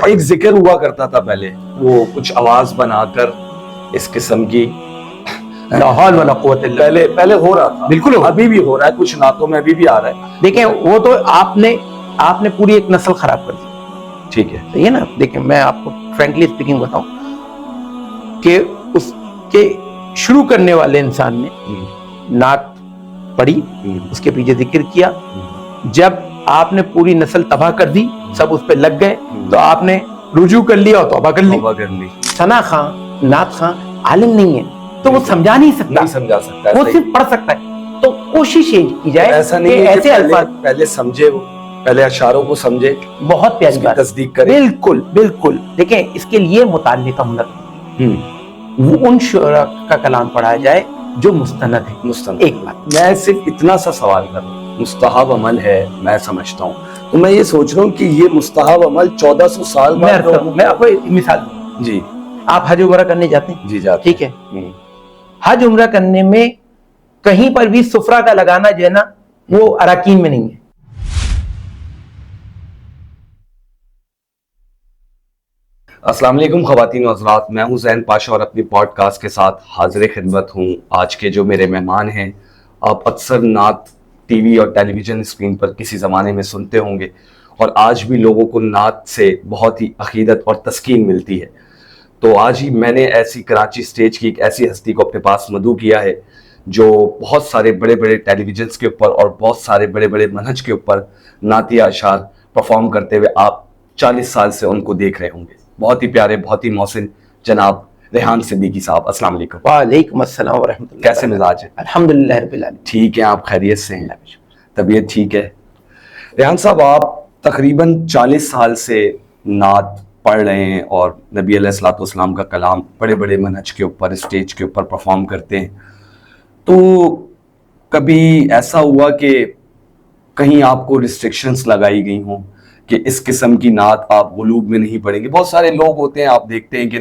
ایک ذکر ہوا کرتا تھا پہلے، وہ کچھ آواز بنا کر اس قسم کی، لا حول ولا قوت الا باللہ. پہلے ہو رہا تھا، بالکل ابھی بھی ہو رہا ہے، کچھ نعتوں میں ابھی بھی آ رہا ہے. دیکھیں وہ تو آپ نے پوری ایک نسل خراب کر دی. ٹھیک ہے، صحیح ہے نا. دیکھیں میں آپ کو فرینکلی اسپیکنگ بتاؤں کہ اس کے شروع کرنے والے انسان نے نعت پڑھی، اس کے پیچھے ذکر کیا. جب آپ نے پوری نسل تباہ کر دی، سب اس پہ لگ گئے، تو آپ نے رجوع کر لیا اور توبہ کر لی. ثنا خان نعت خان عالم نہیں ہے تو وہ سمجھا نہیں سمجھا سکتا، وہ صرف پڑھ سکتا ہے. تو کوشش یہ کی جائے ایسا نہیں ہے ایسے الفاظ پہلے سمجھے، وہ پہلے اشعاروں کو سمجھے، بہت پیاری بات، تصدیق کرے. بالکل بالکل. دیکھیں اس کے لیے متعلقہ ہنر، وہ ان شعراء کا کلام پڑھا جائے جو مستند ہے. ایک بات میں صرف اتنا سا سوال کر رہا ہوں، مستحب عمل ہے میں سمجھتا ہوں، تو میں یہ سوچ رہا ہوں کہ یہ مستحب عمل 1400 سال میں آپ کو ایک مثال دوں. جی آپ حج عمرہ کرنے جاتے ہیں؟ جی جاتے. ٹھیک ہے. حج عمرہ کرنے میں کہیں پر بھی سفرہ کا لگانا جو ہے نا وہ اراکین میں نہیں ہے. السلام علیکم خواتین و حضرات، میں ہوں زین پاشا اور اپنی پوڈ کاسٹ کے ساتھ حاضر خدمت ہوں. آج کے جو میرے مہمان ہیں، آپ اکثر نعت ٹی وی اور ٹیلی ویژن اسکرین پر کسی زمانے میں سنتے ہوں گے، اور آج بھی لوگوں کو نعت سے بہت ہی عقیدت اور تسکین ملتی ہے. تو آج ہی میں نے ایسی کراچی اسٹیج کی ایک ایسی ہستی کو اپنے پاس مدعو کیا ہے جو بہت سارے بڑے بڑے ٹیلی ویژنس کے اوپر اور بہت سارے بڑے بڑے منہج کے اوپر نعتیہ اشعار پرفارم کرتے ہوئے آپ 40 سال سے ان کو دیکھ رہے ہوں گے. بہت ہی پیارے، بہت ہی محسن جناب ریحان صدیقی صاحب، السلام علیکم. وعلیکم السلام ورحمۃ اللہ. کیسے مزاج ہے؟ الحمدللہ رب العالمین. ٹھیک ہے، آپ خیریت سے ہیں؟ طبیعت ٹھیک ہے؟ ریحان صاحب، آپ تقریباً 40 سال سے نعت پڑھ رہے ہیں اور نبی علیہ الصلوۃ والسلام کا کلام بڑے بڑے منہج کے اوپر اسٹیج کے اوپر پرفارم کرتے ہیں. تو کبھی ایسا ہوا کہ کہیں آپ کو ریسٹرکشنز لگائی گئی ہوں کہ اس قسم کی نعت آپ غلوب میں نہیں پڑھیں گے؟ بہت سارے لوگ ہوتے ہیں، آپ دیکھتے ہیں کہ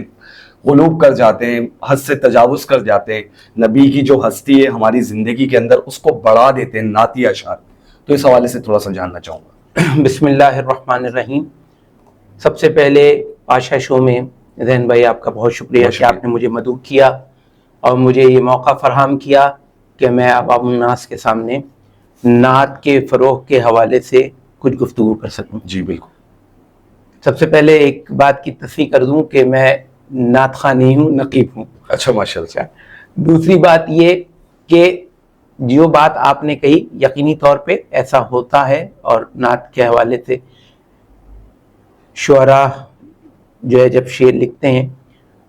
غلوب کر جاتے ہیں، حد سے تجاوز کر جاتے ہیں، نبی کی جو ہستی ہے ہماری زندگی کے اندر اس کو بڑھا دیتے ہیں نعتیہ اشعار. تو اس حوالے سے تھوڑا سا جاننا چاہوں گا. بسم اللہ الرحمن الرحیم. سب سے پہلے پاشا شو میں زین بھائی آپ کا بہت شکریہ کہ آپ نے مجھے مدعو کیا اور مجھے یہ موقع فراہم کیا کہ میں عوام الناس کے سامنے نعت کے فروغ کے حوالے سے کچھ گفتگو کر سکوں. جی بالکل. سب سے پہلے ایک بات کی تصحیح کر دوں کہ میں نعت خواں نہیں ہوں، نقیب ہوں. اچھا، ماشاء اللہ. دوسری بات یہ کہ جو بات آپ نے کہی یقینی طور پہ ایسا ہوتا ہے، اور نعت کے حوالے سے شعراء جو ہے جب شعر لکھتے ہیں،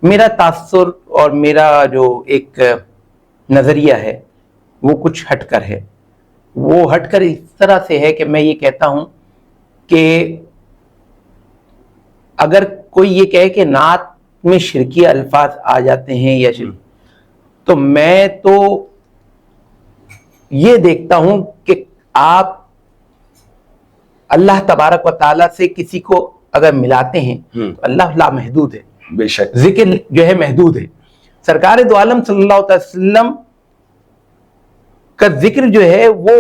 میرا تاثر اور میرا جو ایک نظریہ ہے وہ کچھ ہٹ کر ہے. وہ ہٹ کر اس طرح سے ہے کہ میں یہ کہتا ہوں کہ اگر کوئی یہ کہے کہ نعت میں شرکی الفاظ آ جاتے ہیں یا تو میں تو یہ دیکھتا ہوں کہ آپ اللہ تبارک و تعالیٰ سے کسی کو اگر ملاتے ہیں تو اللہ لامحدود ہے، بے شک. ذکر جو ہے محدود ہے. سرکار دو عالم صلی اللہ علیہ وسلم کا ذکر جو ہے وہ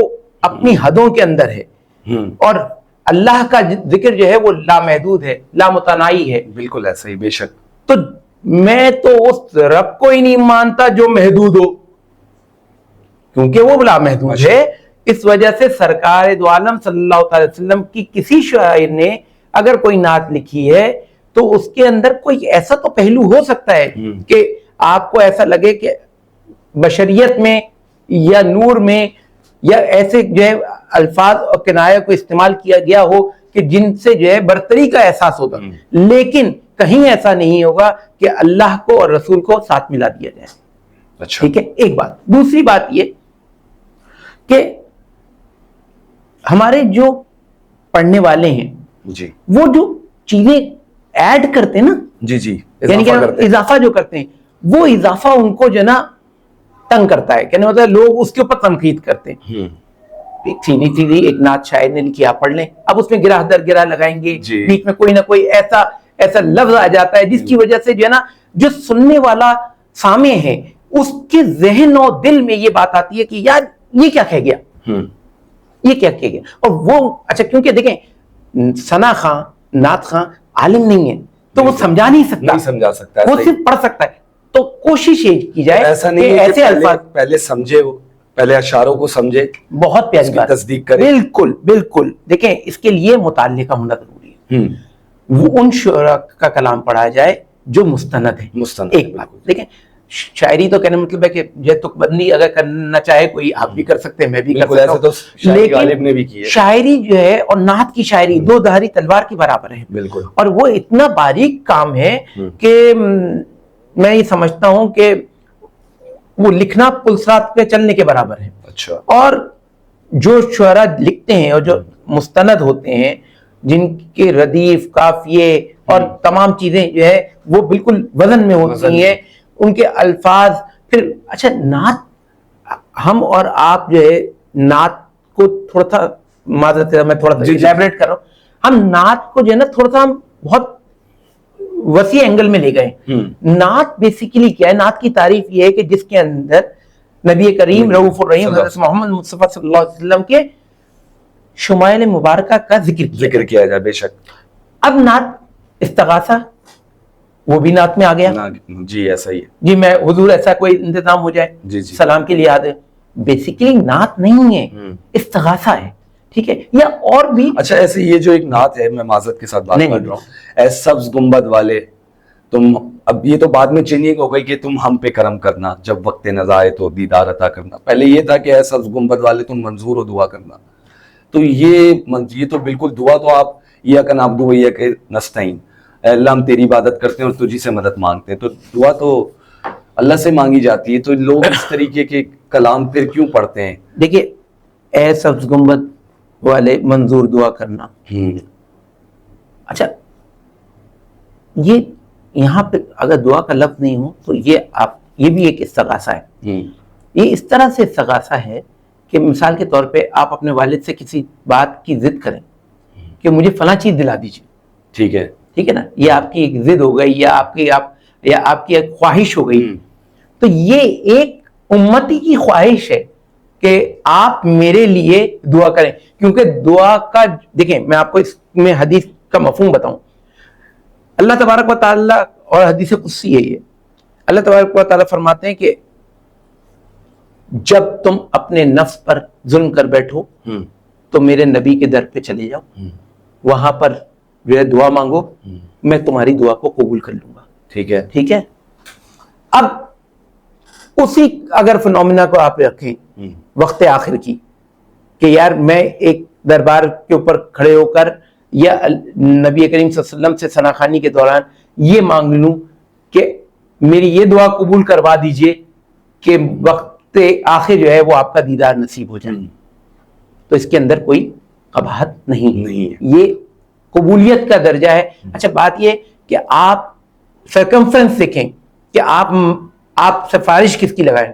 اپنی حدوں کے اندر ہے، اور اللہ کا ذکر جو ہے وہ لامحدود ہے، لامتناہی ہے. بالکل ایسا ہی، بے شک. تو میں تو اس رب کو ہی نہیں مانتا جو محدود ہو، کیونکہ وہ لامحدود ہے. اس وجہ سے سرکار دو عالم صلی اللہ علیہ وسلم کی کسی شاعر نے اگر کوئی نعت لکھی ہے تو اس کے اندر کوئی ایسا تو پہلو ہو سکتا ہے کہ آپ کو ایسا لگے کہ بشریت میں یا نور میں یا ایسے جو ہے الفاظ اور کنایہ کو استعمال کیا گیا ہو کہ جن سے جو ہے برتری کا احساس ہوگا، لیکن کہیں ایسا نہیں ہوگا کہ اللہ کو اور رسول کو ساتھ ملا دیا جائے. اچھا، ٹھیک ہے، ایک بات. دوسری بات یہ کہ ہمارے جو پڑھنے والے ہیں جی، وہ جو چیزیں ایڈ کرتے ہیں نا، جی جی، یعنی کہ اضافہ جو کرتے ہیں، وہ اضافہ ان کو جو نا تنگ کرتا ہے. کہنے مطلب لوگ اس کے اوپر تنقید کرتے ہیں. ایک سیدھی ایک نعت شاعر نے لکھی، آپ پڑھ لیں، اب اس میں گرہ در گرہ لگائیں گے، بیچ میں کوئی نہ کوئی ایسا لفظ آ جاتا ہے جس کی وجہ سے جو ہے نا جو سننے والا سامع ہے اس کے ذہن و دل میں یہ بات آتی ہے کہ یار یہ کیا کہہ گیا، یہ کیا کہہ گیا. اور وہ اچھا، کیونکہ دیکھیں ثنا خان، نعت خان عالم نہیں ہے تو وہ سمجھا نہیں سکتا, نہیں سمجھا سکتا, وہ صرف پڑھ سکتا ہے. تو کوشش یہ کی جائے ایسا نہیں ہے ایسے الفاظ پہلے سمجھے, وہ پہلے اشعاروں کو سمجھے, بہت پیاری بات, تصدیق کرے. بالکل بالکل. دیکھیں اس کے لیے مطالعے کا ہونا ضروری ہے. وہ ان شعراء کا کلام پڑھا جائے جو مستند ہے. ایک بات دیکھیں, شاعری تو کہنے مطلب ہے کہ یہ تک بندی اگر کرنا چاہے کوئی آپ بھی کر سکتے ہیں, میں بھی کر سکتا ہوں, لیکن شاعری جو ہے اور نعت کی شاعری دو دھاری تلوار کی برابر ہے. بالکل. اور وہ اتنا باریک کام ہے کہ میں یہ سمجھتا ہوں کہ وہ لکھنا پلسرات پہ چلنے کے برابر ہے. اچھا. اور جو شعراء لکھتے ہیں اور جو مستند ہوتے ہیں, جن کے ردیف, قافیے اور تمام چیزیں جو ہے وہ بالکل وزن میں ہوتی ہیں, ان کے الفاظ. پھر اچھا نعت, ہم اور آپ جو ہے نعت کو تھوڑا سا معذرت میں تھوڑا سا ایلیبریٹ کر رہا ہوں, ہم نعت کو جو ہے نا تھوڑا سا ہم بہت وسیع اینگل میں لے گئے. نعت بیسیکلی کیا ہے؟ نعت کی تعریف یہ ہے کہ جس کے اندر نبی کریم رؤوف الرحیم حضرت محمد مصطفیٰ صلی اللہ علیہ وسلم کے شمائل مبارکہ کا ذکر کیا جائے. بے شک. اب نعت استغاثہ وہ بھی نعت میں آ گیا. جی ایسا ہی ہے. جی میں حضور ایسا کوئی انتظام ہو جائے, جی سلام کے لیے یاد ہے. بیسیکلی نعت نہیں ہے, استغاثہ ہے. ٹھیک ہے, یا اور بھی. اچھا ایسے یہ جو ایک نعت ہے, میں معذرت کے ساتھ بات کر رہا ہوں, اے سبز گنبد والے تم, اب یہ تو بعد میں چینجنگ ہو گئی کہ تم ہم پہ کرم کرنا, جب وقت نظر آئے تو دیدار عطا کرنا. پہلے یہ تھا کہ اے سبز گنبد والے تم منظور ہو دعا کرنا. تو یہ تو بالکل دعا تو آپ ایاک نعبد و ایاک نستعین, اے اللہ ہم تیری عبادت کرتے ہیں اور تجھی سے مدد مانگتے ہیں, تو دعا تو اللہ سے مانگی جاتی ہے. تو لوگ اس طریقے کے کلام پھر کیوں پڑھتے ہیں؟ دیکھیے اے سبز گنبد والے منظور دعا کرنا. اچھا یہ یہاں پہ اگر دعا کا لفظ نہیں ہو تو یہ بھی ایک استغاثہ ہے. یہ اس طرح سے استغاثہ ہے کہ مثال کے طور پہ آپ اپنے والد سے کسی بات کی ضد کریں کہ مجھے فلاں چیز دلا دیجیے. ٹھیک ہے, ٹھیک ہے نا, یہ آپ کی ایک ضد ہو گئی یا آپ کی ایک خواہش ہو گئی. تو یہ ایک امتی کی خواہش ہے کہ آپ میرے لیے دعا کریں, کیونکہ دعا کا دیکھیں میں آپ کو اس میں حدیث کا مفہوم بتاؤں. اللہ تبارک و تعالیٰ, اور حدیث قدسی ہے یہ, اللہ تبارک و تعالیٰ فرماتے ہیں کہ جب تم اپنے نفس پر ظلم کر بیٹھو تو میرے نبی کے در پہ چلے جاؤ, وہاں پر جو ہے دعا مانگو, میں تمہاری دعا کو قبول کر لوں گا. ٹھیک ہے, ٹھیک ہے. اب اسی اگر فنومینا کو آپ رکھیں وقت آخر کی, کہ یار میں ایک دربار کے اوپر کھڑے ہو کر یا نبی کریم صلی اللہ علیہ وسلم سے ثناخوانی کے دوران یہ مانگ لوں کہ میری یہ دعا قبول کروا دیجئے کہ وقت آخر جو ہے وہ آپ کا دیدار نصیب ہو جائے, تو اس کے اندر کوئی قباحت نہیں ہے, یہ قبولیت کا درجہ ہے. اچھا بات یہ کہ آپ سرکمفرنس دیکھیں کہ آپ سفارش کس کی لگائیں,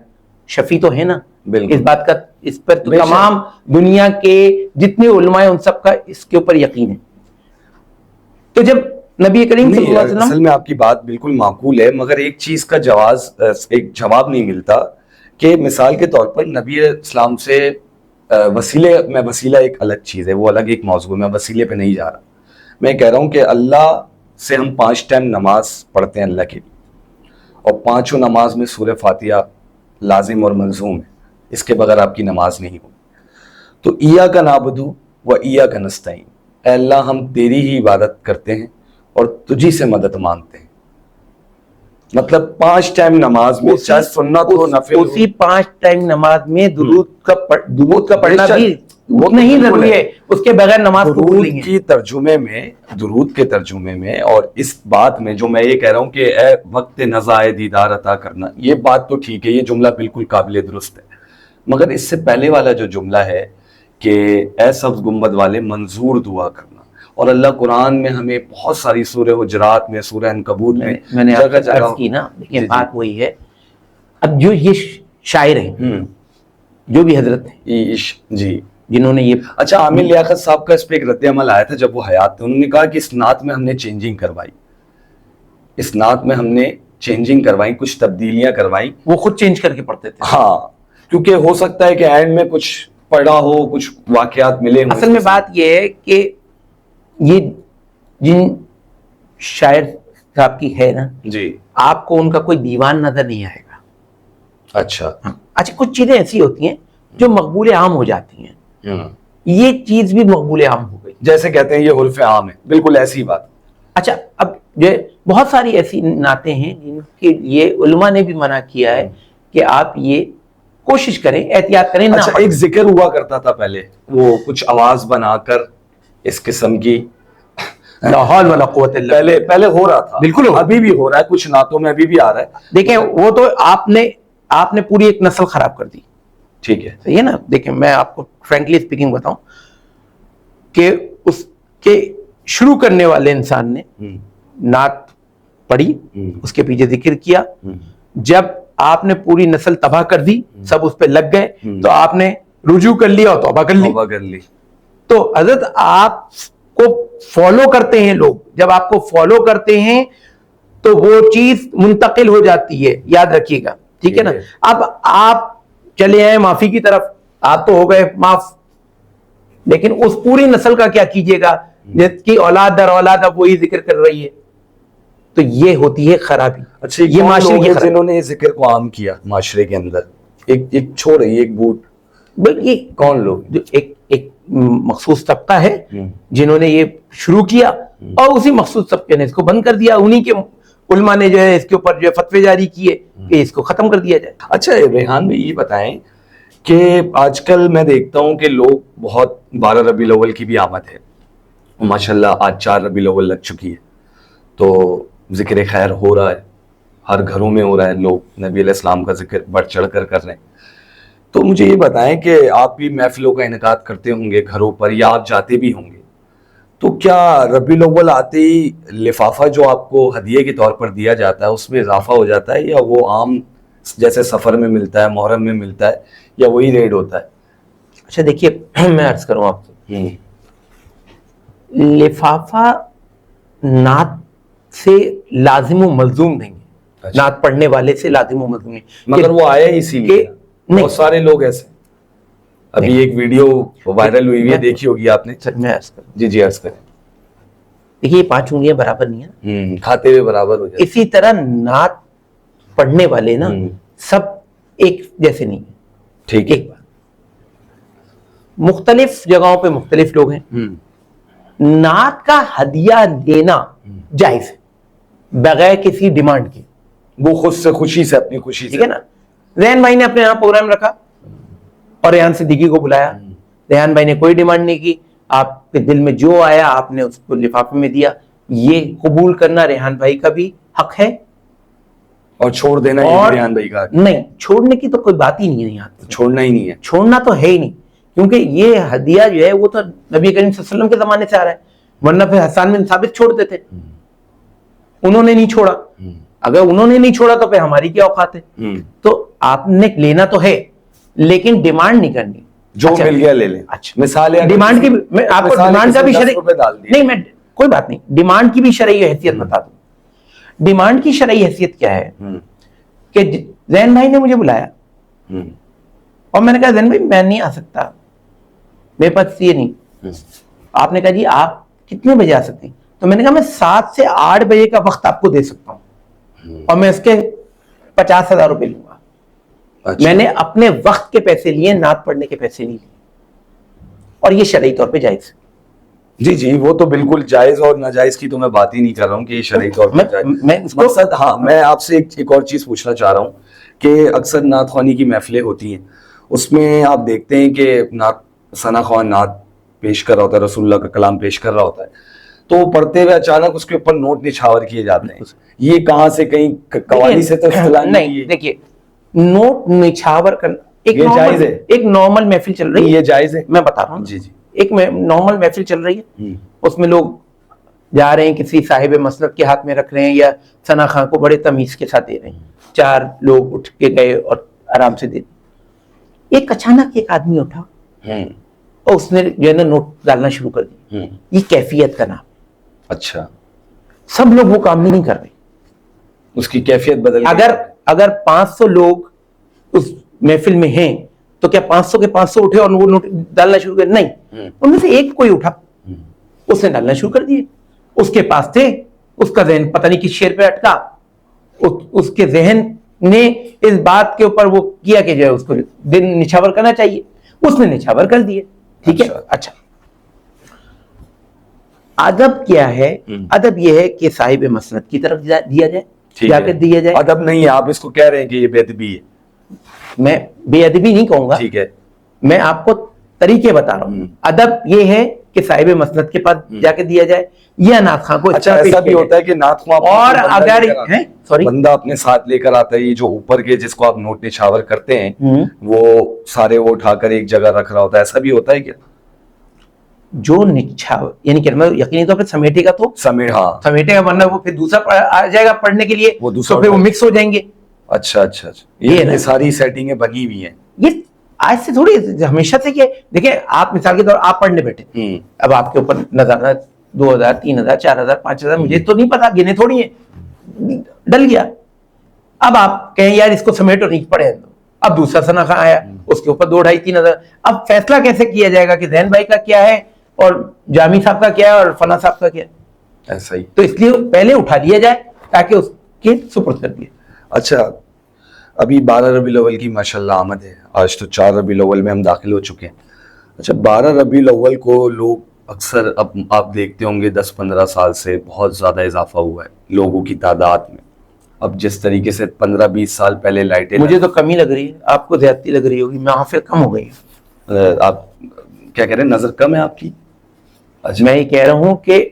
شفیع تو ہے نا. اس بات کا اس پر تو تمام دنیا کے جتنے علماء ہیں ان سب کا اس کے اوپر یقین ہے. تو جب نبی کریم صلی اللہ علیہ وسلم, اصل میں آپ کی بات بالکل معقول ہے, مگر ایک چیز کا جواب نہیں ملتا کہ مثال کے طور پر نبی اسلام سے وسیلہ ایک الگ چیز ہے, وہ الگ ایک موضوع ہے, میں وسیلے پہ نہیں جا رہا. میں کہہ رہا ہوں کہ اللہ سے ہم 5 ٹائم نماز پڑھتے ہیں اللہ کے لیے, اور 5 نماز میں سورہ فاتحہ لازم اور ملزوم ہے, اس کے بغیر آپ کی نماز نہیں ہوگی. تو ایاک نعبد و ایاک نستعین, اے اللہ ہم تیری ہی عبادت کرتے ہیں اور تجھی سے مدد مانگتے ہیں. مطلب 5 ٹائم نماز میں چاہے سنت ہو نفل ہو, اسی 5 ٹائم نماز میں درود کا پڑھنا بھی وہ نہیں ضروری ہے, اس کے بغیر نماز قبول نہیں ہے. درود کے ترجمے میں اور اس بات میں جو میں یہ کہہ رہا ہوں کہ اے وقت نزائے دیدار عطا کرنا, یہ بات تو ٹھیک ہے, یہ جملہ بالکل قابل درست ہے, مگر اس سے پہلے والا جو جملہ ہے کہ اے سبز گنبد والے منظور دعا کرنا, اور اللہ قرآن میں ہمیں بہت ساری سورہ حجرات میں, سورہ عنکبوت میں نے عرض کی نا, دیکھیں بات وہی ہے. اب جو یہ شاعر ہیں جو بھی حضرت ہیں جی جنہوں نے یہ, اچھا عامر لیاقت صاحب کا اس پہ ایک رد عمل آیا تھا جب وہ حیات تھے, انہوں نے کہا کہ اس نعت میں ہم نے چینجنگ کروائی, اس نعت میں ہم نے چینجنگ کروائی, کچھ تبدیلیاں کروائی. وہ خود چینج کر کے پڑھتے تھے. ہاں, کیونکہ ہو سکتا ہے کہ اینڈ میں کچھ پڑھا ہو, کچھ واقعات ملے ہوں. اصل میں بات یہ ہے کہ یہ جن شاعر صاحب کی ہے نا, جی آپ کو ان کا کوئی دیوان نظر نہیں آئے گا. اچھا. اچھا کچھ چیزیں ایسی ہوتی ہیں جو مقبول عام ہو جاتی ہیں, یہ چیز بھی مقبول عام ہو گئی. جیسے کہتے ہیں یہ عرف عام ہے, بالکل ایسی بات. اچھا اب یہ بہت ساری ایسی نعتیں ہیں جن کے لیے علماء نے بھی منع کیا ہے کہ آپ یہ کوشش کریں, احتیاط کریں. اچھا ایک ذکر ہوا کرتا تھا پہلے, وہ کچھ آواز بنا کر اس قسم کی, لا حول ولا قوت الا باللہ. پہلے ہو رہا تھا, بالکل ابھی بھی ہو رہا ہے, کچھ نعتوں میں ابھی بھی آ رہا ہے. دیکھیں وہ تو آپ نے پوری ایک نسل خراب کر دی. ٹھیک ہے, صحیح ہے نا. دیکھیں میں آپ کو فرینکلی اسپیکنگ بتاؤں کہ اس کے شروع کرنے والے انسان نے نعت پڑھی, اس کے پیچھے ذکر کیا, جب آپ نے پوری نسل تباہ کر دی, سب اس پہ لگ گئے, تو آپ نے رجوع کر لیا اور توبہ کر لی. تو حضرت آپ کو فالو کرتے ہیں لوگ, جب آپ کو فالو کرتے ہیں تو وہ چیز منتقل ہو جاتی ہے, یاد رکھیے گا. ٹھیک ہے نا. اب آپ چلے آئے معافی کی طرف, آپ تو ہو گئے معاف, لیکن اس پوری نسل کا کیا کیجئے گا جس کی اولاد در اولاد اب وہی ذکر کر رہی ہے, تو یہ ہوتی ہے خرابی. اچھا یہ معاشرے کی خرابی. جنہوں نے یہ ذکر کو عام کیا معاشرے کے اندر, ایک چھوڑ رہی ایک بوٹ, یہ کون لوگ؟ ایک مخصوص طبقہ ہے جنہوں نے یہ شروع کیا اور اسی مخصوص طبقے نے اس کو بند کر دیا. انہی کے علماء نے جو ہے اس کے اوپر جو ہے فتوے جاری کیے کہ اس کو ختم کر دیا جائے. اچھا ریحان بھائی یہ بتائیں کہ آج کل میں دیکھتا ہوں کہ لوگ بہت 12 ربیع الاول کی بھی آمد ہے, ماشاءاللہ آج 4 ربیع الاول لگ چکی ہے, تو ذکر خیر ہو رہا ہے, ہر گھروں میں ہو رہا ہے, لوگ نبی علیہ السلام کا ذکر بڑھ چڑھ کر رہے ہیں. تو مجھے یہ بتائیں کہ آپ بھی محفلوں کا انعقاد کرتے ہوں گے گھروں پر, یا آپ جاتے بھی ہوں گے, تو کیا ربیع الاول آتے ہی لفافہ جو آپ کو ہدیے کے طور پر دیا جاتا ہے اس میں اضافہ ہو جاتا ہے, یا وہ عام جیسے سفر میں ملتا ہے, محرم میں ملتا ہے, یا وہی ریٹ ہوتا ہے؟ اچھا دیکھیے میں عرض کروں آپ سے, لفافہ نعت سے لازم و ملزوم نہیں ہے, نعت پڑھنے والے سے لازم و ملزوم نہیں, مگر وہ آیا اسی لیے. بہت سارے لوگ ایسے, ابھی ایک ویڈیو وائرل ہوئی ہے, دیکھی ہوگی آپ نے. میں عرض کروں, جی عرض کریں. دیکھیے 5 انگلیاں برابر نہیں ہیں, کھاتے ہوئے برابر ہو جاتے. اسی طرح نعت پڑھنے والے نا سب ایک جیسے نہیں ہیں. ٹھیک ہے, مختلف جگہوں پہ مختلف لوگ ہیں. نعت کا ہدیہ دینا جائز ہے بغیر کسی ڈیمانڈ کے, وہ خود سے خوشی سے, اپنی خوشی سے. ٹھیک ہے نا. ریحان بھائی نے اپنے یہاں پروگرام رکھا اور ریحان صدیقی کو بلایا, ریحان بھائی نے کوئی ڈیمانڈ نہیں کی, آپ کے دل میں جو آیا آپ نے اس کو لفافے میں دیا, یہ قبول کرنا ریحان بھائی کا بھی حق ہے, اور چھوڑ دینا یہ بھی ریحان بھائی کا حق ہے. نہیں, چھوڑنے کی تو کوئی بات ہی نہیں ہے یہاں, چھوڑنا ہی نہیں ہے, چھوڑنا تو ہے ہی نہیں, کیونکہ یہ ہدیہ جو ہے وہ تو نبی کریم صلی اللہ علیہ وسلم کے زمانے سے آ رہا ہے, ورنہ پھر حسان بن ثابت چھوڑتے تھے, انہوں نے نہیں چھوڑا. اگر انہوں نے نہیں چھوڑا تو پھر ہماری کیا اوقات ہے. تو آپ نے لینا تو ہے لیکن ڈیمانڈ نہیں کرنی, جو مل گیا لے لیں. اچھا مثال ڈیمانڈ کی, میں آپ کو ڈیمانڈ کا بھی شرعی نہیں, میں کوئی بات نہیں, ڈیمانڈ کی بھی شرعی حیثیت بتا دوں. ڈیمانڈ کی شرعی حیثیت کیا ہے کہ زین بھائی نے مجھے بلایا اور میں نے کہا زین بھائی میں نہیں آ سکتا, میرے پاس یہ نہیں. آپ نے کہا جی آپ کتنے بجے آ سکتے ہیں, تو میں نے کہا میں 7 سے 8 بجے کا وقت آپ کو دے سکتا ہوں اور میں اس کے 50,000 روپے لوں گا. میں نے اپنے وقت کے پیسے لیے, نعت پڑھنے کے پیسے نہیں لیے, اور یہ شرعی طور پہ جائز ہے. جی وہ تو بالکل جائز, اور ناجائز کی تو میں بات ہی نہیں کر رہا ہوں کہ یہ شرعی طور پہ جائز. مقصد ہاں, میں آپ سے ایک اور چیز پوچھنا چاہ رہا ہوں کہ اکثر نعت خوانی کی محفلیں ہوتی ہیں, اس میں آپ دیکھتے ہیں کہ ثنا خوان نعت پیش کر رہا ہوتا ہے, رسول اللہ کا کلام پیش کر رہا ہوتا ہے, تو وہ پڑھتے ہوئے اچانک اس کے اوپر نوٹ نچھاور کیے جاتے ہیں. یہ کہاں سے, کہیں قوالی سے تو اصطلاح نہیں. دیکھیے نوٹ نچھاور کرنا ایک نارمل محفل چل رہی ہے, یہ جائز ہے, میں بتا رہا ہوں. جی ایک نارمل محفل چل رہی ہے, اس میں لوگ جا رہے ہیں, کسی صاحب مسلک کے ہاتھ میں رکھ رہے ہیں یا ثنا خان کو بڑے تمیز کے ساتھ دے رہے ہیں, 4 لوگ اٹھ کے گئے اور آرام سے دے. ایک اچانک ایک آدمی اٹھا اور اس نے جو ہے نا نوٹ ڈالنا شروع کر دی. یہ کیفیت کا نام. اچھا, سب لوگ وہ کام نہیں کر رہے, اس کی کیفیت بدل. اگر 500 لوگ اس محفل میں ہیں تو کیا 500 کے 500 اٹھے اور وہ نوٹ ڈالنا شروع کر؟ نہیں, ان میں سے ایک کوئی اٹھا, اس نے ڈالنا شروع کر دیے. اس کے پاس تھے, اس کا ذہن پتہ نہیں کس شعر پہ اٹکا, اس کے ذہن نے اس بات کے اوپر وہ کیا کہ جو ہے اس کو دن نچھاور کرنا چاہیے, اس نے نچھاور کر دیے. ٹھیک ہے. اچھا, ادب کیا ہے؟ ادب یہ ہے کہ صاحب مسند کی طرف دیا جائے, جا کے دیا جائے. ادب نہیں ہے, آپ اس کو کہہ رہے ہیں کہ یہ بے ادبی ہے. میں بے ادبی نہیں کہوں گا, ٹھیک ہے, میں آپ کو طریقے بتا رہا ہوں. ادب یہ ہے کہ صاحب مسند کے پاس جا کے دیا جائے, یا نعت خواں کو. اچھا, ایسا بھی ہوتا ہے کہ نعت خواں اور اگر بندہ اپنے ساتھ لے کر آتا ہے, یہ جو اوپر کے جس کو آپ نوٹ نچھاور کرتے ہیں وہ سارے وہ اٹھا کر ایک جگہ رکھ رہا ہوتا ہے, ایسا بھی ہوتا ہے کیا؟ جو نچھاور یعنی کہ یقینی طور پہ سمیٹے گا تو سمیٹے گا, ورنہ وہ پھر دوسرا آ جائے گا پڑھنے کے لیے, تو پھر وہ مکس ہو جائیں گے. اچھا اچھا اچھا, یہ ساری سیٹنگیں بنی ہوئی ہیں. یہ آج سے تھوڑی ہمیشہ سے کہ دیکھیں آپ مثال کے طور آپ پڑھنے بیٹھے, اب آپ کے اوپر نظر 2000 3000 4000 5000 مجھے تو نہیں پتا, گنے تھوڑی ہیں, ڈل گیا. اب آپ کہیں یار اس کو سمیٹو, نہیں پڑھے, اب دوسرا ثنا خان آیا, اس کے اوپر 2 2.5 3 اب فیصلہ کیسے کیا جائے گا کہ زین بھائی کا کیا ہے اور جامی صاحب کا کیا ہے اور فنا صاحب کا کیا ہے؟ ایسا ہی. تو اس لیے پہلے اٹھا دیا جائے تاکہ اس کے سپرد کر دیا. اچھا, ابھی 12 ربیع الاول کی ماشاءاللہ آمد ہے, آج تو 4 ربیع الاول میں ہم داخل ہو چکے ہیں. اچھا, 12 ربیع الاول کو لوگ اکثر, اب آپ دیکھتے ہوں گے 10-15 سال سے بہت زیادہ اضافہ ہوا ہے لوگوں کی تعداد میں. اب جس طریقے سے 15-20 سال پہلے لائٹیں, مجھے تو کمی لگ رہی ہے, آپ کو زیادتی لگ رہی ہوگی, محافل کم ہو گئی ہے. آپ کیا کہہ رہے ہیں, نظر کم ہے آپ کی؟ اچھا, میں یہ کہہ رہا ہوں کہ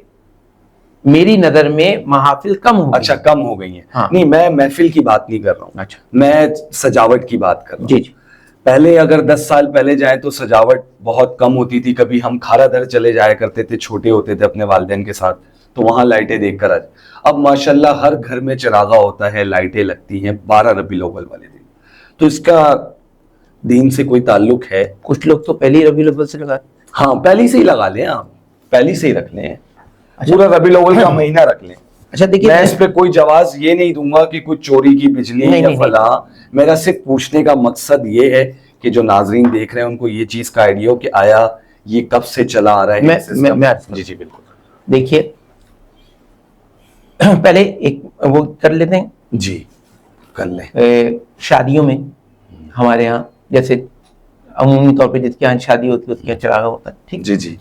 میری نظر میں محافل کم ہو گئی. اچھا, کم ہو گئی ہیں. نہیں, میں محفل کی بات نہیں کر رہا ہوں. اچھا, میں سجاوٹ کی بات کر رہا ہوں. جی جی. پہلے اگر 10 سال پہلے جائیں تو سجاوٹ بہت کم ہوتی تھی. کبھی ہم کھارا در چلے جایا کرتے تھے, چھوٹے ہوتے تھے اپنے والدین کے ساتھ, تو وہاں لائٹیں دیکھ کر آج اب ماشاءاللہ ہر گھر میں چراغا ہوتا ہے, لائٹیں لگتی ہیں 12 ربیع الاول والے دن. تو اس کا دین سے کوئی تعلق ہے؟ کچھ لوگ تو پہلی ربیع الاول سے لگا, ہاں پہلی سے ہی لگا لیں, آپ پہلی سے ہی رکھ لیں, پورا ربیع الاول کا مہینہ رکھ لیں. اچھا دیکھیے, میں اس پہ کوئی جواز یہ نہیں دوں گا کہ کچھ چوری کی بجلی یا فلاں. میرا صرف پوچھنے کا مقصد یہ ہے کہ جو ناظرین دیکھ رہے ہیں ان کو یہ چیز کا آئیڈیا ہو کہ آیا یہ کب سے چلا آ رہا ہے. جی جی بالکل. دیکھیے پہلے ایک وہ کر لیتے ہیں, جی کر لیں. شادیوں میں ہمارے ہاں جیسے عمومی طور پہ جس کے یہاں شادی ہوتی ہے اس کے یہاں چراغا ہوتا ہے, ٹھیک. جی جی.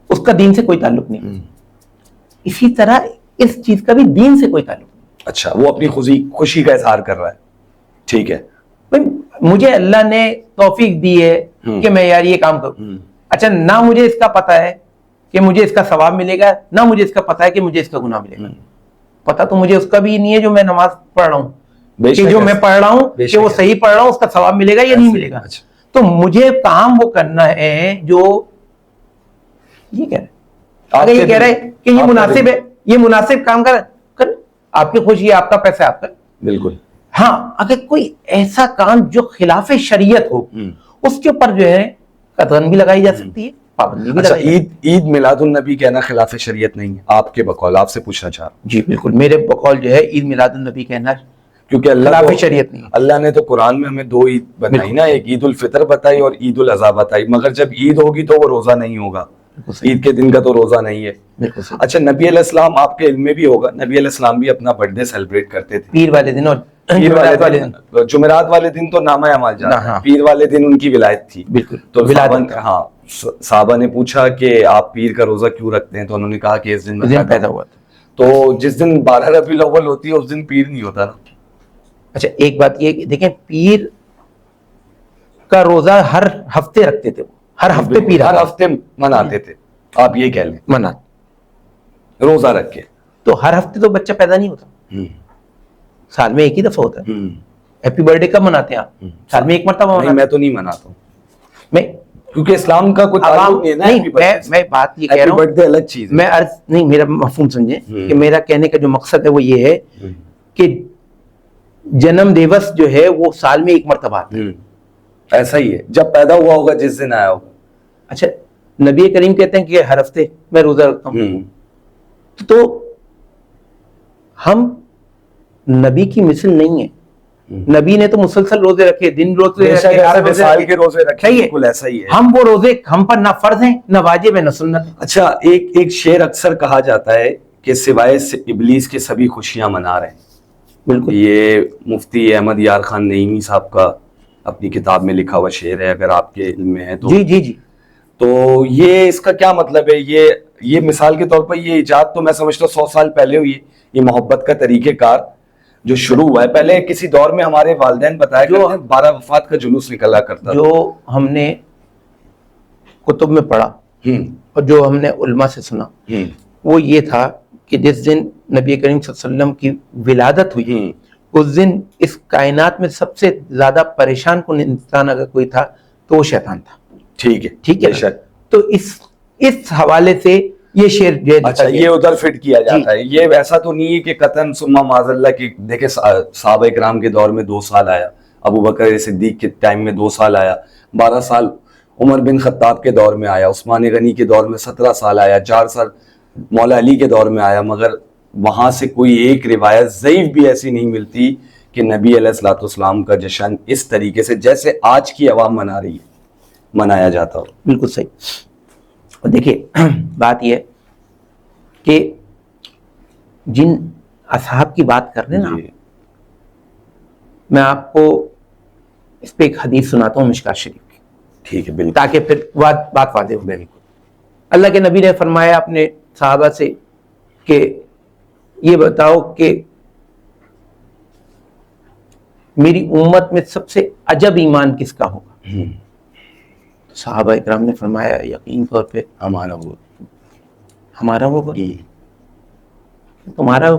اس کا دین سے کوئی تعلق نہیں. اسی طرح اس چیز کا بھی دین سے کوئی تعلق نہیں. اچھا, وہ اپنی خوشی کا اظہار کر رہا ہے, ٹھیک ہے. مجھے اللہ نے توفیق دی ہے کہ میں یار یہ کام کروں. اچھا, نہ مجھے اس کا پتا ہے کہ مجھے اس کا ثواب ملے گا, نہ مجھے اس کا پتا ہے کہ مجھے اس کا گناہ ملے گا. پتا تو مجھے اس کا بھی نہیں ہے جو میں نماز پڑھ رہا ہوں, کہ جو میں پڑھ رہا ہوں کہ وہ صحیح پڑھ رہا ہوں, اس کا ثواب ملے گا یا نہیں ملے گا. تو مجھے کام وہ کرنا ہے جو یہ کہہ رہے, اگر یہ کہہ رہے کہ یہ مناسب ہے, یہ مناسب کام کر, آپ کی خوشی ہے, آپ کا پیسہ آپ کا. بالکل. ہاں, اگر کوئی ایسا کام جو خلاف شریعت ہو اس کے اوپر جو ہے قدغن بھی لگائی جا سکتی ہے, پابندی بھی. اچھا, عید میلاد النبی کہنا خلاف شریعت نہیں ہے آپ کے بقول؟ آپ سے پوچھنا چاہ رہا ہوں. جی بالکل, میرے بقول جو ہے عید میلاد النبی کہنا, کیونکہ خلاف شریعت نہیں. اللہ نے تو قرآن میں ہمیں 2 عید بتائی نا, ایک عید الفطر بتائی اور عید الاضحیٰ بتائی, مگر جب عید ہوگی تو وہ روزہ نہیں ہوگا, عید کے دن کا تو روزہ نہیں ہے. اچھا, نبی علیہ السلام آپ کے علم میں بھی ہوگا, نبی علیہ السلام بھی اپنا برتھ ڈے سیلیبریٹ کرتے تھے پیر والے دن, اور جمعرات والے دن تو نامہ اعمال جاتا, پیر والے دن ان کی ولایت تھی. بالکل. تو ہاں, صحابہ نے پوچھا کہ آپ پیر کا روزہ کیوں رکھتے ہیں, تو انہوں نے کہا کہ اس دن پیدا ہوا تھا. تو جس دن 12 ربیع الاول ہوتی ہے اس دن پیر نہیں ہوتا نا. اچھا, ایک بات یہ کہ دیکھیں, پیر کا روزہ ہر ہفتے رکھتے تھے, ہر ہفتے پیر ہر ہفتے مناتے تھے, آپ یہ کہہ لیں مناتے روزہ رکھ کے. تو ہر ہفتے تو بچہ پیدا نہیں ہوتا, سال میں ایک ہی دفعہ ہوتا ہے. ہیپی برتھ ڈے کب مناتے ہیں آپ؟ سال میں ایک مرتبہ. میں تو نہیں مناتا ہوں, میں کیونکہ اسلام کا کوئی تعلق نہیں ہے نا. میں بات یہ کہہ رہا ہوں, برتھ ڈے الگ چیز ہے. میں عرض نہیں, میرا مفہوم سمجھیں کہ میرا کہنے کا جو مقصد ہے وہ یہ ہے کہ جنم دیوس جو ہے وہ سال میں ایک مرتبہ آتا ہے. ایسا ہی ہے, جب پیدا ہوا ہوگا جس دن آیا ہوگا. اچھا, نبی کریم کہتے ہیں کہ ہر ہفتے میں روزہ رکھتا ہوں, تو ہم نبی کی مثل نہیں ہے. نبی نے تو مسلسل روزے رکھے, دن روزے بے شک رکھے, ایسے رات روزے مثال رکھے. کے روزے رکھے, صحیح ہے. بالکل ایسا ہی ہے. ہم وہ روزے ہم پر نہ فرض ہیں نہ واجب ہے نہ سنت ہے. اچھا ایک شعر اکثر کہا جاتا ہے کہ سوائے ابلیس کے سبھی خوشیاں منا رہے ہیں. بالکل یہ مفتی احمد یار خان نعیمی صاحب کا اپنی کتاب میں لکھا ہوا شعر ہے, اگر آپ کے علم میں ہے تو. جی جی جی. تو یہ اس کا کیا مطلب ہے؟ یہ مثال کے طور پر یہ ایجاد تو میں سمجھتا ہوں 100 سال پہلے ہوئی. یہ محبت کا طریقہ کار جو شروع ہوا ہے, پہلے کسی دور میں ہمارے والدین بتایا کرتے ہیں 12 وفات کا جلوس نکلا کرتا تھا. جو ہم نے کتب میں پڑھا اور جو ہم نے علماء سے سنا وہ یہ تھا کہ جس دن نبی کریم صلی اللہ علیہ وسلم کی ولادت ہوئی اس دن اس کائنات میں سب سے زیادہ پریشان کن انسان اگر کوئی تھا تو وہ شیطان تھا. ٹھیک ہے, ٹھیک ہے. بے شک. تو اس حوالے سے یہ شعر اچھا یہ ادھر فٹ کیا جاتا ہے. یہ ویسا تو نہیں ہے کہ قطعاً ثم معاذ اللہ کی دیکھیں صحابہ کرام کے دور میں 2 سال آیا, ابو بکر صدیق کے ٹائم میں 2 سال آیا, 12 سال عمر بن خطاب کے دور میں آیا, عثمان غنی کے دور میں 17 سال آیا, 4 سال مولا علی کے دور میں آیا, مگر وہاں سے کوئی ایک روایت ضعیف بھی ایسی نہیں ملتی کہ نبی علیہ الصلوۃ والسلام کا جشن اس طریقے سے جیسے آج کی عوام منا رہی ہے منایا جاتا ہو. بالکل صحیح. اور دیکھیے بات یہ ہے کہ جن اصحاب کی بات کر رہے ہیں نا, میں آپ کو اس پہ ایک حدیث سناتا ہوں مشکات شریف کی. ٹھیک ہے بالکل, تاکہ پھر بات واضح ہو. بالکل. اللہ کے نبی نے فرمایا اپنے صحابہ سے کہ یہ بتاؤ کہ میری امت میں سب سے عجب ایمان کس کا ہوگا. صحابہ اکرام نے فرمایا یقین طور پہ ہمارا ہوگا. تمہارا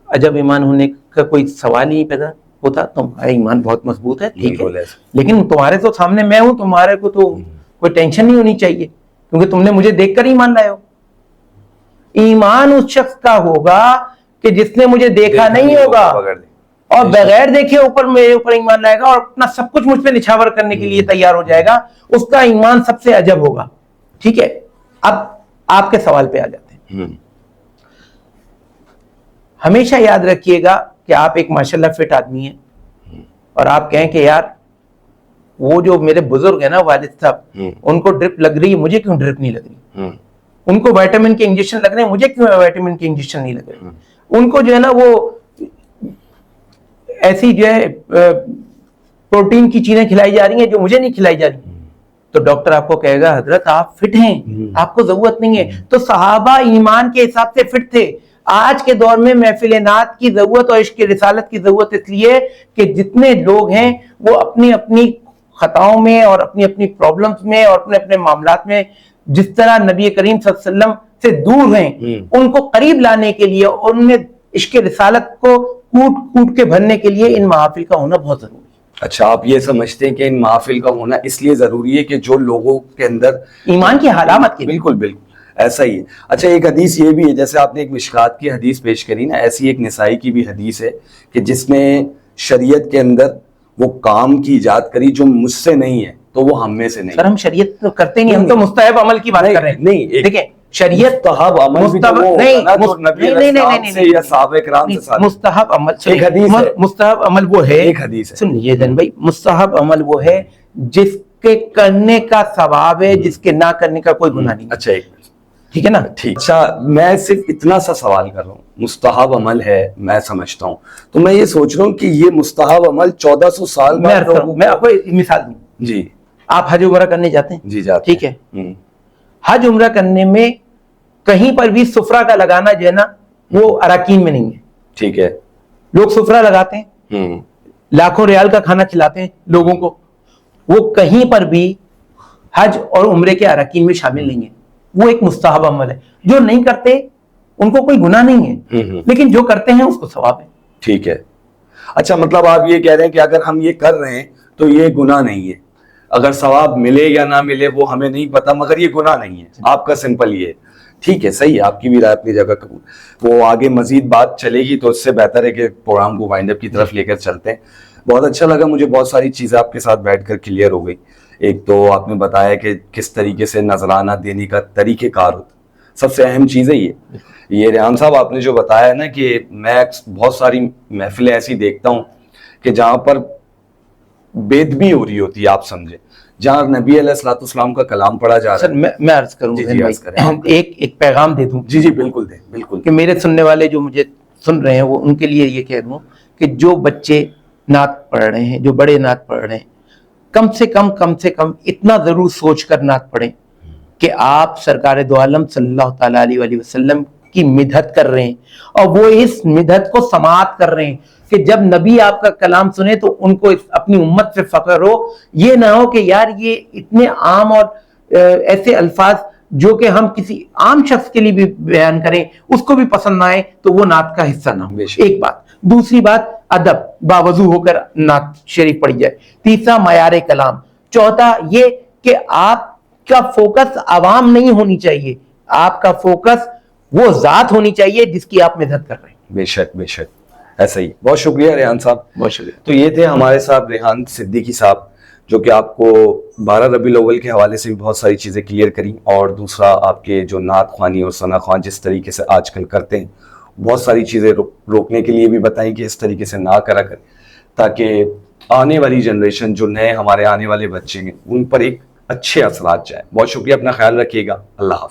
عجب ایمان ہونے کا کوئی سوال ہی نہیں پیدا ہوتا, تمہارا ایمان بہت مضبوط ہے, ٹھیک ہے, لیکن تمہارے تو سامنے میں ہوں, تمہارے کو تو کوئی ٹینشن نہیں ہونی چاہیے کیونکہ تم نے مجھے دیکھ کر ایمان لائے ہو. ایمان اس شخص کا ہوگا کہ جس نے مجھے دیکھا نہیں ہوگا اور بغیر دیکھے میرے اوپر ایمان لائے گا اور اپنا سب کچھ مجھ پہ نچھاور کرنے کے لیے تیار ہو جائے گا, اس کا ایمان سب سے عجب ہوگا. ٹھیک ہے. اب آپ کے سوال پہ آ جاتے ہیں. ہمیشہ یاد رکھیے گا کہ آپ ایک ماشاءاللہ فٹ آدمی ہیں اور آپ کہیں کہ یار وہ جو میرے بزرگ ہیں نا والد صاحب, ان کو ڈرپ لگ رہی ہے, مجھے کیوں ڈرپ نہیں لگ رہی. ان کو وائٹامن کے انجیکشن لگ رہے ہیں, مجھے کیوں وائٹامن کے انجیکشن نہیں لگ رہے. ان کو جو ہے نا وہ ایسی جو ہے پروٹین کی چیزیں کھلائی جا رہی ہیں جو مجھے نہیں کھلائی جا رہی. تو ڈاکٹر آپ کو کہے گا حضرت آپ فٹ ہیں, آپ کو ضرورت نہیں ہے. تو صحابہ ایمان کے حساب سے فٹ تھے. آج کے دور میں محفل نعت کی ضرورت اور عشق رسالت کی ضرورت اس لیے کہ جتنے لوگ ہیں وہ اپنی اپنی خطاؤں میں اور اپنی اپنی پرابلمز میں اور اپنے اپنے معاملات میں جس طرح نبی کریم صلی اللہ علیہ وسلم سے دور ہیں, ان کو قریب لانے کے لیے اور ان میں عشق رسالت کو کوٹ کوٹ کے بھرنے کے لیے ان محافل کا ہونا بہت ضروری ہے. اچھا آپ یہ سمجھتے ہیں کہ ان محافل کا ہونا اس لیے ضروری ہے کہ جو لوگوں کے اندر ایمان کی علامت کی. بالکل بالکل ایسا ہی ہے. اچھا ایک حدیث یہ بھی ہے, جیسے آپ نے ایک مشکات کی حدیث پیش کری نا, ایسی ایک نسائی کی بھی حدیث ہے کہ جس میں شریعت کے اندر وہ کام کی ایجاد کری جو مجھ سے نہیں ہے تو وہ ہم میں سے نہیں. سر ہم شریعت تو کرتے نہیں, ہم تو مستحب عمل کی بات کر رہے ہیں. نہیں دیکھیں شریعت مستحب عمل مستحب عمل ایک حدیث ہے, مستحب عمل وہ ہے, ایک حدیث ہے, سنیے جن بھائی, مستحب عمل وہ ہے جس کے کرنے کا ثواب ہے, جس کے نہ کرنے کا کوئی گناہ نہیں. اچھا ایک ٹھیک ہے نا. ٹھیک. اچھا میں صرف اتنا سا سوال کر رہا ہوں, مستحب عمل ہے میں سمجھتا ہوں, تو میں یہ سوچ رہا ہوں کہ یہ مستحب عمل 1400 سال میں آپ کو مثال دوں. جی آپ حج عمرہ کرنے جاتے ہیں. جی جاتے. ٹھیک ہے. حج عمرہ کرنے میں کہیں پر بھی سفرہ کا لگانا جو ہے نا وہ اراکین میں نہیں ہے. ٹھیک ہے. لوگ سفرہ لگاتے ہیں, لاکھوں ریال کا کھانا کھلاتے ہیں لوگوں کو, وہ کہیں پر بھی حج اور عمرے کے اراکین میں شامل نہیں ہے. وہ ایک مستحب عمل ہے. جو نہیں کرتے ان کو کوئی گناہ نہیں ہے, لیکن جو کرتے ہیں اس کو ثواب ہے. ٹھیک ہے. اچھا مطلب آپ یہ کہہ رہے ہیں کہ اگر ہم یہ کر رہے ہیں تو یہ گناہ نہیں ہے, اگر ثواب ملے یا نہ ملے وہ ہمیں نہیں پتا, مگر یہ گناہ نہیں ہے. آپ کا سمپل یہ ہے. ٹھیک ہے, صحیح ہے, آپ کی بھی رائے اپنی جگہ قبول. وہ آگے مزید بات چلے گی تو اس سے بہتر ہے کہ پروگرام کو وائنڈ اپ کی طرف لے کر چلتے ہیں. بہت اچھا لگا مجھے, بہت ساری چیزیں آپ کے ساتھ بیٹھ کر کلیئر ہو گئی. ایک تو آپ نے بتایا کہ کس طریقے سے نذرانہ دینے کا طریقہ کار ہوتا, سب سے اہم چیز ہے یہ ریحان صاحب آپ نے جو بتایا ہے نا کہ میں بہت ساری محفلیں ایسی دیکھتا ہوں کہ جہاں پر بید بھی ہو رہی ہوتی ہے، آپ سمجھیں، جہاں نبی علیہ الصلوۃ والسلام کا کلام پڑھا جا رہا سر ہے. میں عرض کروں جی حسین جی بھائی، عرض کریں. ایک پیغام دے دوں جی جی بالکل دیں، بالکل. کہ میرے سننے والے جو مجھے سن رہے ہیں وہ ان کے لیے یہ کہہ دوں کہ جو بچے نعت پڑھ رہے ہیں، جو بڑے نعت پڑھ رہے ہیں، کم سے کم اتنا ضرور سوچ کر نعت پڑھیں کہ آپ سرکار دو عالم صلی اللہ تعالیٰ علیہ وآلہ وسلم کی مدحت کر رہے ہیں، اور وہ اس مدحت کو سماعت کر رہے ہیں کہ جب نبی آپ کا کلام سنے تو ان کو اپنی امت سے فخر ہو. یہ نہ ہو کہ یار یہ اتنے عام اور ایسے الفاظ جو کہ ہم کسی عام شخص کے لیے بھی بیان کریں اس کو بھی پسند نہ آئے تو وہ نعت کا حصہ نہ ہو. ایک بات. دوسری بات، ادب، باوضو ہو کر نعت شریف پڑھی جائے. تیسرا، معیار کلام. چوتھا یہ کہ آپ کا فوکس عوام نہیں ہونی چاہیے، آپ کا فوکس وہ ذات ہونی چاہیے جس کی آپ مدحت کر رہے ہیں. بے شک بے شک، ایسا ہی. بہت شکریہ ریحان صاحب. بہت شکریہ. تو یہ تھے ہمارے صاحب ریحان صدیقی صاحب، جو کہ آپ کو 12 ربیع الاول کے حوالے سے بھی بہت ساری چیزیں کلیئر کریں، اور دوسرا آپ کے جو نعت خوانی اور ثنا خوان جس طریقے سے آج کل کرتے ہیں، بہت ساری چیزیں روکنے کے لیے بھی بتائیں کہ اس طریقے سے نہ کرا کریں، تاکہ آنے والی جنریشن، جو نئے ہمارے آنے والے بچے ہیں، ان پر ایک اچھے اثرات جائیں. بہت شکریہ، اپنا خیال رکھیے گا. اللہ حافظ.